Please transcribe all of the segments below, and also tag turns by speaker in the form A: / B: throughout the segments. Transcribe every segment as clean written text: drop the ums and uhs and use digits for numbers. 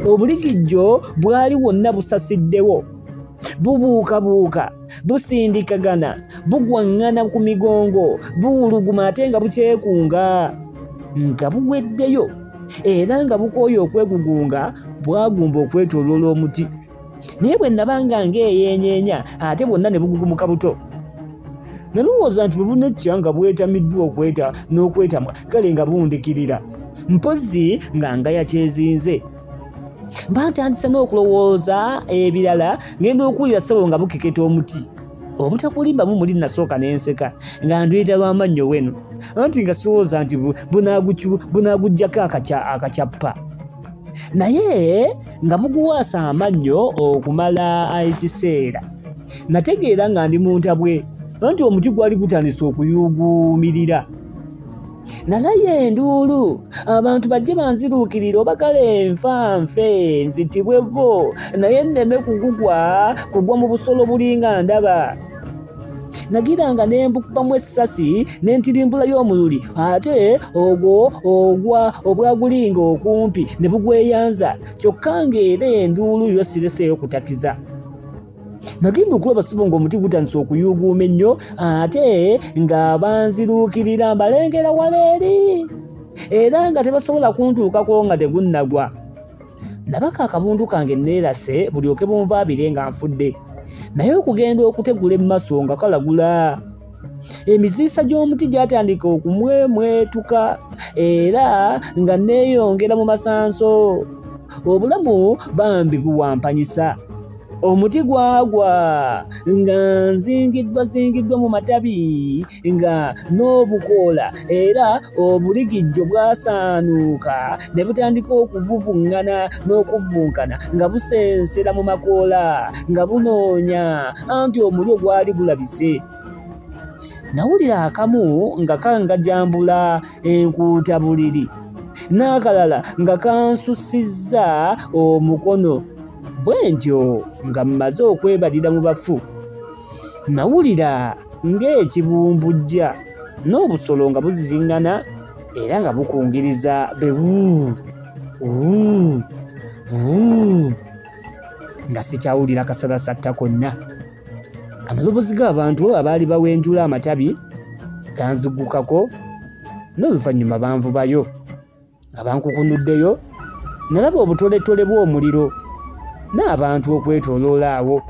A: Obuligijjo bwali wonna busasiddewo, bubuukabuuka, busindikagana, bugwaŋŋana ku migongo, buwuluguma ate nga bukyekunga, nga buweddeyo era nga bukooye okwegugunga bwagumba okwetooloola omuti. Naye bwe nabanga ng'eyeenyeenya ate bwonna ne bugugumuka buto. Nalowooza nti bwe bunecca nga bwetamiddwa n'okwetamwa kale nga bundikirira, mpozzi nga yakyezinze. Mba ntandise n'okulowooza ebirala, ngenda okuwulira ssebo nga bukeketa omuti. Obutakulimbamu muli nasooka n'enseka nga nduyita lw'amannyo weno, anti nga sirowooza nti bunaaguggyako akacyappa. Naye nga buguwaasa amannyo okumala ekiseera, nategeera nga ndi mu ntabwe, anti omuti gwali gutandise okuyuuguumirira. Nalayo enduulu, abantu bajje banziruukirire oba kale nfanfe nzitibwe bo, naye nneme kugwa mu busolo bulinga ndaba. Nagiranga ne mbukubamu essasi n'entirimbula y'omululi, ate ogwo obwagulinga okumpi ne bugweyanza, kyokka ng'era enduulu yo sireseeyo kutakiza. Nagenda okulaba ssibo ng'omuti gutandise okuyuuguuma ennyo, ate nga banziruukirira mbalengera wala eri, era nga tebasobola kuntuukako nga tegunnagwa. Nabaka akabundu kange neerase bulyoke bunvaabire nga nfudde, naye okugenda okutegula emmaaso nga kalagula. Emiziisa gy'omuti gyatandika okumwemwetuka era nga neeyongera mu masanso. Obulamu bambi buwampanyisa. Omuti gwagwa nga nzingiddwa mu matabi nga n'obukoola, era obuligijjo bwasaanuuka ne butandika okuvuvuŋŋana n'okuvvunkana nga busensera mu makoola nga bunoonya, anti omulyo gwali gulabise. Nawulira akamu nga kangajambula enkuuta buliri, n'akalala nga kansusizza omukono. Bwe ntyo nga mmaze okwebalira mu bafu, nawulira ng'ekibumbujja n'obusolo nga buziziŋŋana era nga bukungiriza bewu nga sikyawulira kasalasatta konna. Amaloboozi g'abantu abaali bawenjula amatabi ganzigukako, n'oluvannyuma banvubayo nga bankukunuddeyo. Nalaba obutoletole bw'omuliro n'abantu okwetooloola awo,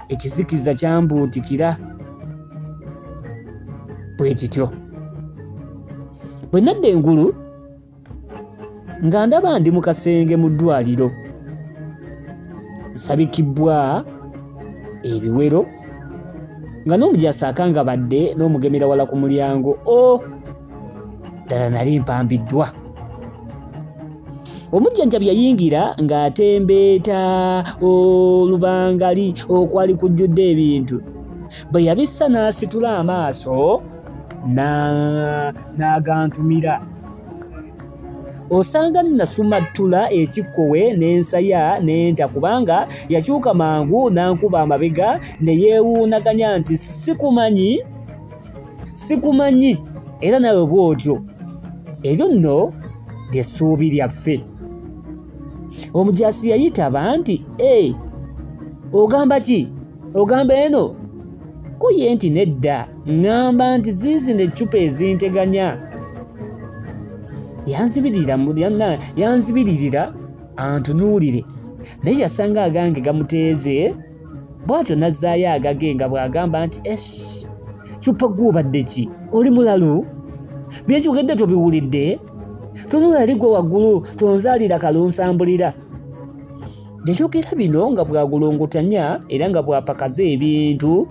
A: ekizikiza kyambuutikira. Bwe kityo bwe nadda engulu nga ndaba ndi mu kasenge mu ddwaliro, nsabikibbwa ebiwero nga n'omujaasi akangabadde n'omugemera wala ku mulyango. Ddala nali mpambiddwa. Omujjanjabi yayingira ng'atembeeta olubangali okwali kujjudde ebintu. Bwe yabissa n'asitula amaaso n'agantumira. Osanga nasumattula ekikkowe n'ensaya n'enta kubanga yakyuka mangu n'ankuba amabega ne yeewuunaganya nti sikumanyi era nawe bw'otyo. Eryo nno ly'essuubi lyaffe. Omujaasi yayitaba nti, ogamba ki? Ogamba eno? Ko ye nti nedda, ŋŋamba nti ziizi n'eccupa ezinteganya. Yanzibiririra antunuulire, naye yasanga agange gamuteeze, bw'atyo n'azzaayo agage nga bw'agamba nti, cupa gw'obadde ki? Oli mulalu? Byenjogedde tobiwulidde? Tunula eri gwe waggulu tonzaalira kalunsambulira. Yayogera bino nga bw'agulongotanya era nga bw'apakaza ebintu,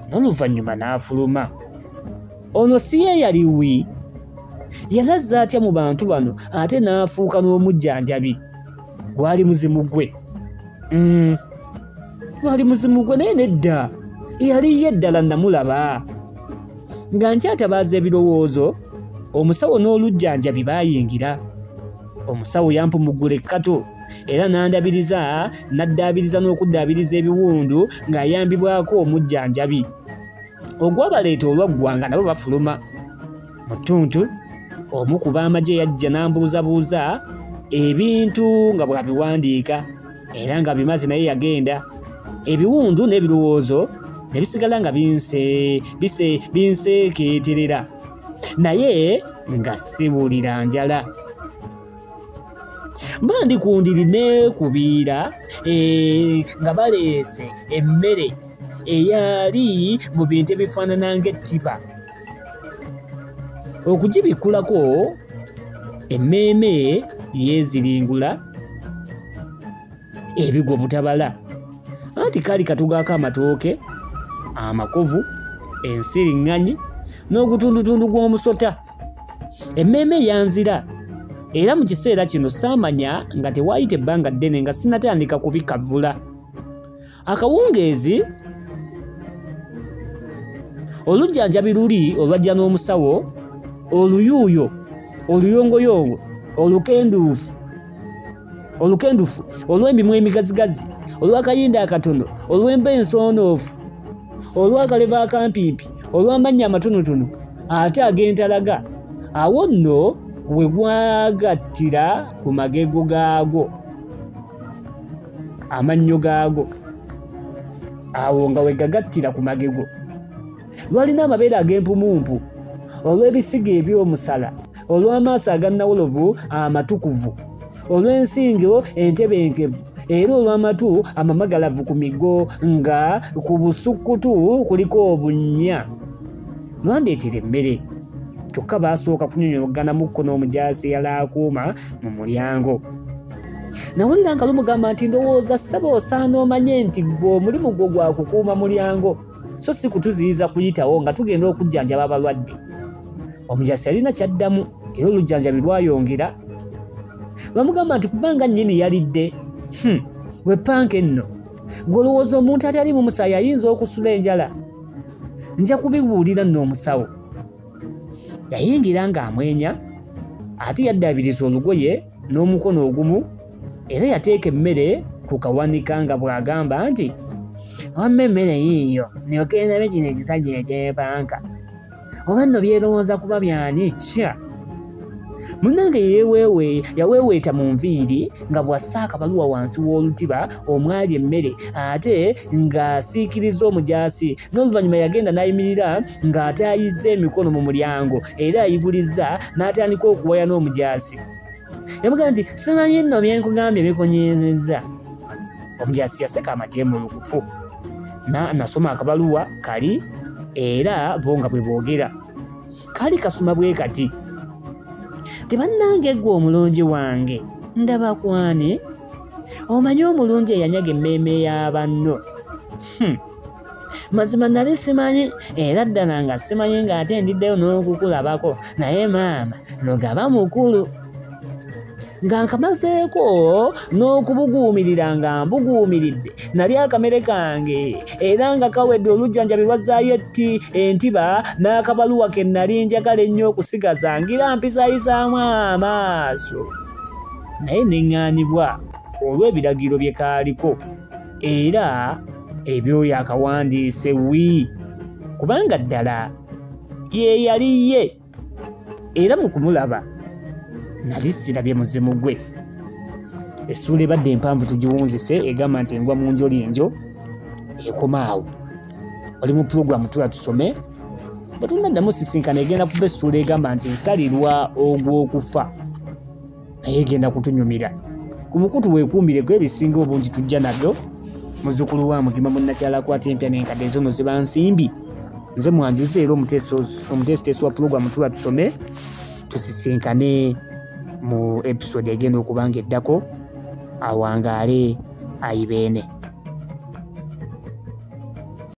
A: n'oluvannyuma n'afuluma. Ono si ye yali wi? Yalazza atya mu bantu bano ate n'afuuka n'omujjanjabi? Gwali muzimu gwe? Gwali muzimu gwe, naye nedda yali ye ddala namulaba. Nga nkyatabaaza ebirowoozo, omusawo n'olujjanjabi baayingira. Omusawo yampumuggula ekkato era n'addaabiriza n'okuddaabiriza ebiwundu ng'ayambibwako omujjanjabi. Ogwabaleeta olwaggwanga nabo bafuluma. Mu ttuntu omu ku b'amagye yajja n'ambuuzabuuza ebintu nga bw'abiwandiika era nga bimaze naye yagenda ebiwundu n'ebirowoozo ne bisigala nga binseekeeterera naye nga sibuulira njala. Mba ndi ku ndiri neekubiira nga baleese emmere eyali mu bintu ebifaanana ng'ettipa. Okugibikulako emmeeme yeeziringula ebigwa butabala anti kaali katugako amatooke amakovu ensiriŋŋanyi n'ogutundutundu gw'omusota. Emmeeme yanzira era mu kiseera kino saamanya nga tewaayita ebbanga ddene nga sinatandika kubikavula. Akawungeezi olujjanjabi luli olwajja n'omusawo oluyuuyo oluyongoyongo olukendufu olw'emimwa emigazigazi olw'akayinda akatono olw'emba ensonoofu olw'akaleva akampiimpi olw'amannya amatonotono ate ag'entalaga awo nno we gwagattira ku magego gaago amannyo gaago awo nga we gagattira ku magego. Lwalina amabeere ag'empumumpu olw'ebisiga eby'omusala olw'amaaso agannawolovu amatukuvu olw'ensingo entebenkevu era olw'amatu amamagalavu ku migo nga ku busukkutu kuliko obunnya. Lwandeetera emmere kyokka baasooka kunyonyoganamuko n'omujaasi yali akuuma mu mulyango. Nawulira nga lumugamba nti ndowooza ssaba osaana omanye nti gwe omulimu gwo gwa kukuuma mulyango so si kutuziyiza kuyitawo nga tugenda okujjanjaba abalwadde. Omujaasi yalina kyaddamu era olujjanjabi lwayongera. Bamugamba nti kubanga nnyini yalidde we panka enno ng'olowooza omuntu atali mu musaayi ayinza okusula enjala. Nja kubibuulira nno omusawo. Yayingira ng'amwenya ate yaddaabiriza olugoye n'omukono ogumu era yateeka emmere ku kawanika nga bw'agamba nti wamma emmere yiiyo nyokendabe kino ekisajja ekyepanka oba nno byerowooza kuba byani sha. Munnange yaweeweeta mu nviiri nga bw'assa akabaluwa wansi w'olutiba omwali emmere ate ng'asiikiriza omujaasi n'oluvannyuma yagenda n'ayimirira ng'ataayizza emikono mu mulyango era ayigulizza n'atandika okuwaya n'omujaasi. Yamugamba nti simanyi nno bye nkugambye bikunyiizizza. Omujaasi yaseka amajeemulukufu nasoma akabaluwa kali era bo nga bwe boogera. Kaali kasuma bwe kati: tebannange gwe omulungi wange ndaba kwani omanyi omulungi eyanyaga emmeeme y'abanno. Mazima nali simanyi era ddala nga simanyi ng'ate ndiddeyo n'okukulabako naye maama nogaba mukulu. Nga nkamazeeko n'okubuguumirira nga mbuguumiridde nali akamere kange era nga kawedde olujjanjabi lwazzaayo entiba n'akabaluwa ke nali njagala ennyo okusigaza ngira mpisaayisaamu amaaso. Naye neŋŋaanibwa olw'ebiragiro bye kaaliko era ebyoyo akawandiise kubanga ddala ye yali ye era mu kumulaba nali sirabye muzimu gwe. Essuula ebadde empanvu tugiwunzise egamba nti enva mu njoli enjo ekoma awo. Oli mu pulogulamu tula tusome bwe tunaddamu sisinkana egenda kuba essuula egamba nti nsalirwa ogw'okufa naye egenda kutunyumira. Ku mukutu weekuumbireko ebisinga obungi tujja nabyo. Muzzukulu wa Mugima munnakyala akwata empya n'enkadde zono ziba nsimbi. Nze mwanjuza era omuteesiteesi wa pulogulamu tula tusome tusisinkane mu episode egenda okuba nga eddako awangaale ayibeene.